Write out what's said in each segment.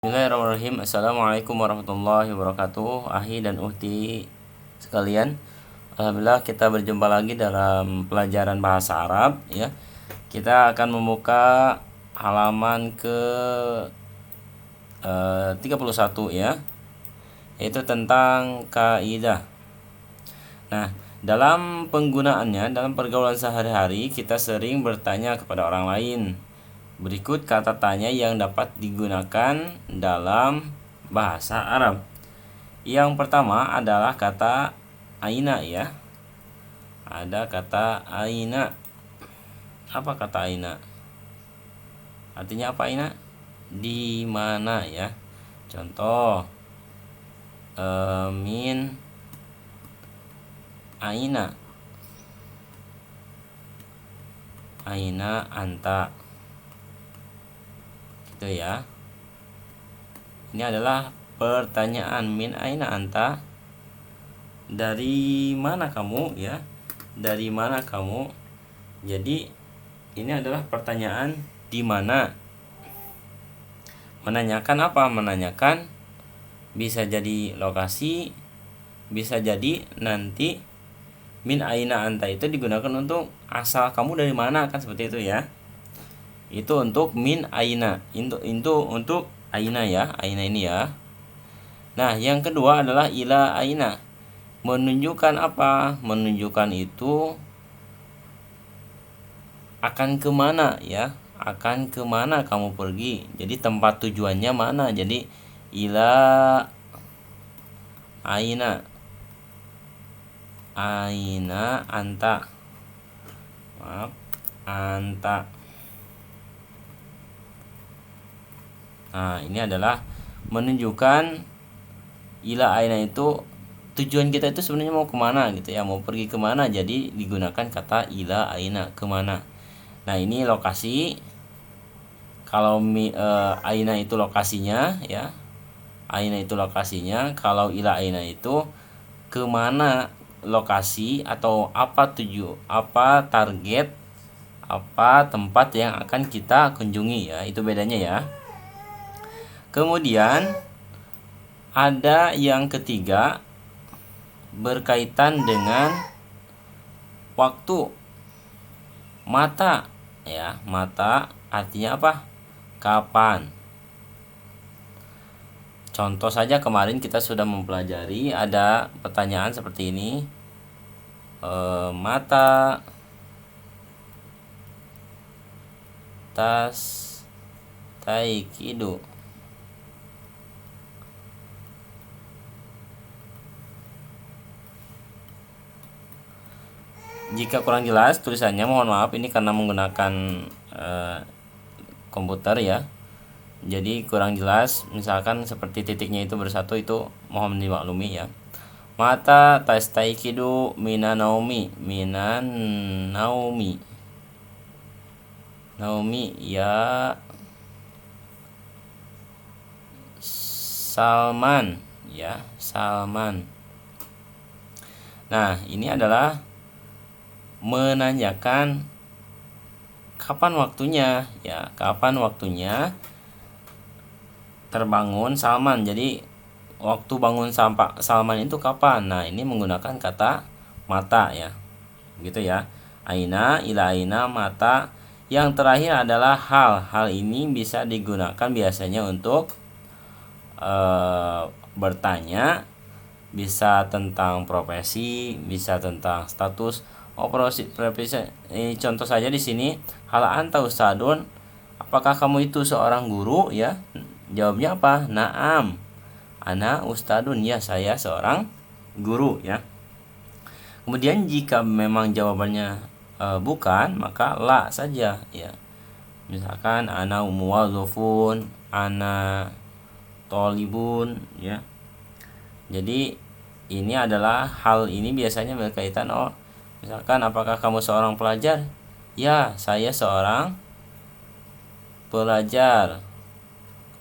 Bismillahirrahmanirrahim. Assalamualaikum warahmatullahi wabarakatuh. Ahi dan uhti sekalian, alhamdulillah kita berjumpa lagi dalam pelajaran bahasa Arab ya. Kita akan membuka halaman ke 31 ya, yaitu tentang kaidah. Nah, dalam penggunaannya dalam pergaulan sehari-hari kita sering bertanya kepada orang lain. Berikut kata tanya yang dapat digunakan dalam bahasa Arab. Yang pertama adalah kata aina ya. Ada kata aina. Apa kata aina? Artinya apa aina? Di mana ya. Contoh, min aina. Aina anta. Gitu ya. Ini adalah pertanyaan, min aina anta, dari mana kamu ya, dari mana kamu. Jadi ini adalah pertanyaan di mana. Menanyakan apa? Menanyakan bisa jadi lokasi, bisa jadi nanti min aina anta itu digunakan untuk asal kamu dari mana, kan seperti itu ya. Itu untuk min aina, untuk aina ya, aina ini ya. Nah, yang kedua adalah ila aina. Menunjukkan apa? Menunjukkan itu akan kemana ya, akan kemana kamu pergi. Jadi tempat tujuannya mana. Jadi ila aina, aina anta, maaf, anta. Nah, ini adalah menunjukkan ila aina itu tujuan kita itu sebenarnya mau kemana gitu ya, mau pergi kemana. Jadi digunakan kata ila aina, kemana. Nah, ini lokasi. Kalau aina itu lokasinya ya, aina itu lokasinya. Kalau ila aina itu kemana lokasi atau apa apa target, apa tempat yang akan kita kunjungi ya. Itu bedanya ya. Kemudian ada yang ketiga berkaitan dengan waktu. Mata ya, mata artinya apa? Kapan. Contoh saja kemarin kita sudah mempelajari, ada pertanyaan seperti ini. Mata tas taikido. Jika kurang jelas tulisannya, mohon maaf, ini karena menggunakan komputer ya. Jadi kurang jelas, misalkan seperti titiknya itu bersatu, itu mohon dimaklumi ya. Mata tastaikidu minan naumi, minan naumi. Naumi ya Salman ya, Salman. Nah, ini adalah menanyakan kapan waktunya ya, kapan waktunya terbangun Salman. Jadi waktu bangun Salman itu kapan? Nah, ini menggunakan kata mata ya, gitu ya. Aina, ila aina, mata. Yang terakhir adalah hal. Hal ini bisa digunakan biasanya untuk bertanya, bisa tentang profesi, bisa tentang status. Profesi. Ini contoh saja di sini. Hal anta ustadun, apakah kamu itu seorang guru ya? Jawabnya apa? Naam, ana ustadun, ya saya seorang guru ya. Kemudian jika memang jawabannya bukan, maka la saja ya. Misalkan ana muwadzafun, ana tolibun ya. Jadi ini adalah hal ini biasanya berkaitan misalkan apakah kamu seorang pelajar? Ya, saya seorang pelajar.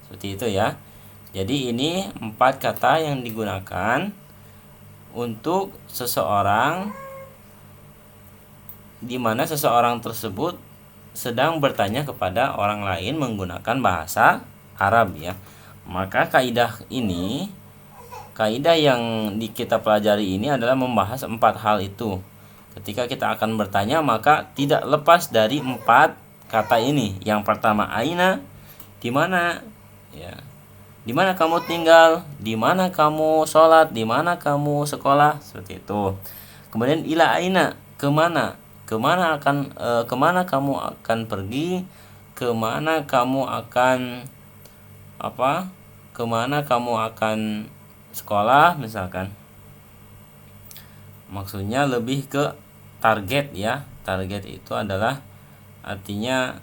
Seperti itu ya. Jadi ini 4 kata yang digunakan untuk seseorang, di mana seseorang tersebut sedang bertanya kepada orang lain menggunakan bahasa Arab ya. Maka kaidah yang kita pelajari ini adalah membahas 4 hal itu. Ketika kita akan bertanya, maka tidak lepas dari 4 kata ini. Yang pertama, aina, di mana, ya. Di mana kamu tinggal, di mana kamu sholat, di mana kamu sekolah, seperti itu. Kemudian ila aina, kemana, kemana kamu akan pergi, kemana kamu akan kemana kamu akan sekolah misalkan. Maksudnya lebih ke target ya. Target itu adalah artinya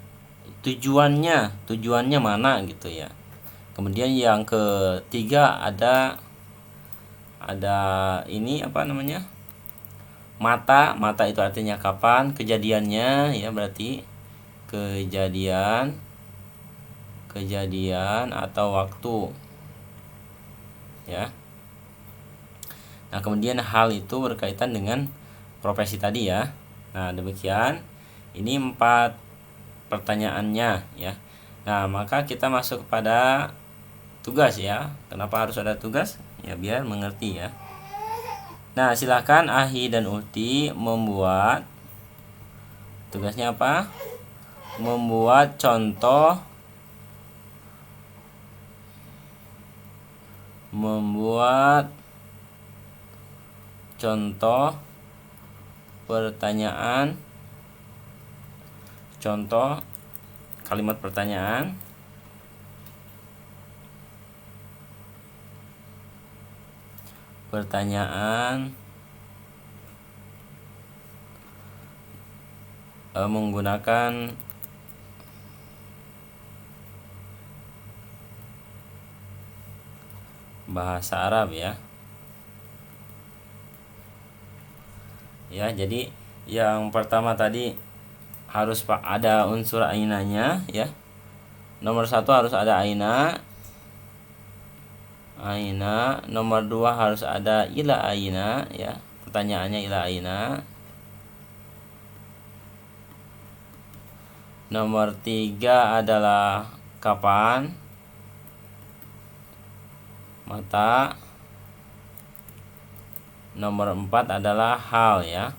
tujuannya mana gitu ya. Kemudian yang ketiga ada ini mata itu artinya kapan, kejadiannya ya, berarti kejadian atau waktu ya. Nah, kemudian hal itu berkaitan dengan profesi tadi ya. Nah, demikian ini 4 pertanyaannya ya. Nah, maka kita masuk kepada tugas ya. Kenapa harus ada tugas? Ya biar mengerti ya. Nah, silakan Ahi dan Uhti membuat tugasnya apa? Membuat contoh pertanyaan, contoh kalimat pertanyaan menggunakan bahasa Arab ya. Ya, jadi yang pertama tadi harus ada unsur ainanya ya. Nomor 1 harus ada aina. Nomor 2 harus ada ila aina ya. Pertanyaannya ila aina. Nomor 3 adalah kapan, mata. Nomor 4 adalah hal ya.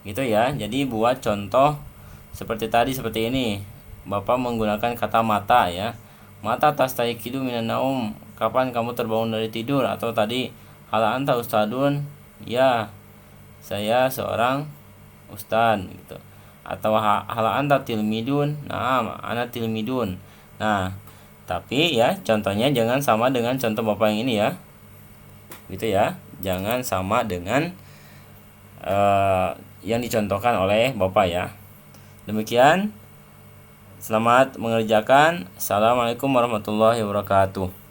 Gitu ya. Jadi buat contoh seperti tadi, seperti ini. Bapak menggunakan kata mata ya. Mata tastayqidu minan naum, kapan kamu terbangun dari tidur. Atau tadi hal anta ustadun, ya saya seorang ustad gitu. Atau hal anta tilmidun, nah ana tilmidun. Nah, tapi ya contohnya jangan sama dengan contoh Bapak yang ini ya. Gitu ya. Jangan sama dengan yang dicontohkan oleh Bapak ya. Demikian. Selamat mengerjakan. Assalamualaikum warahmatullahi wabarakatuh.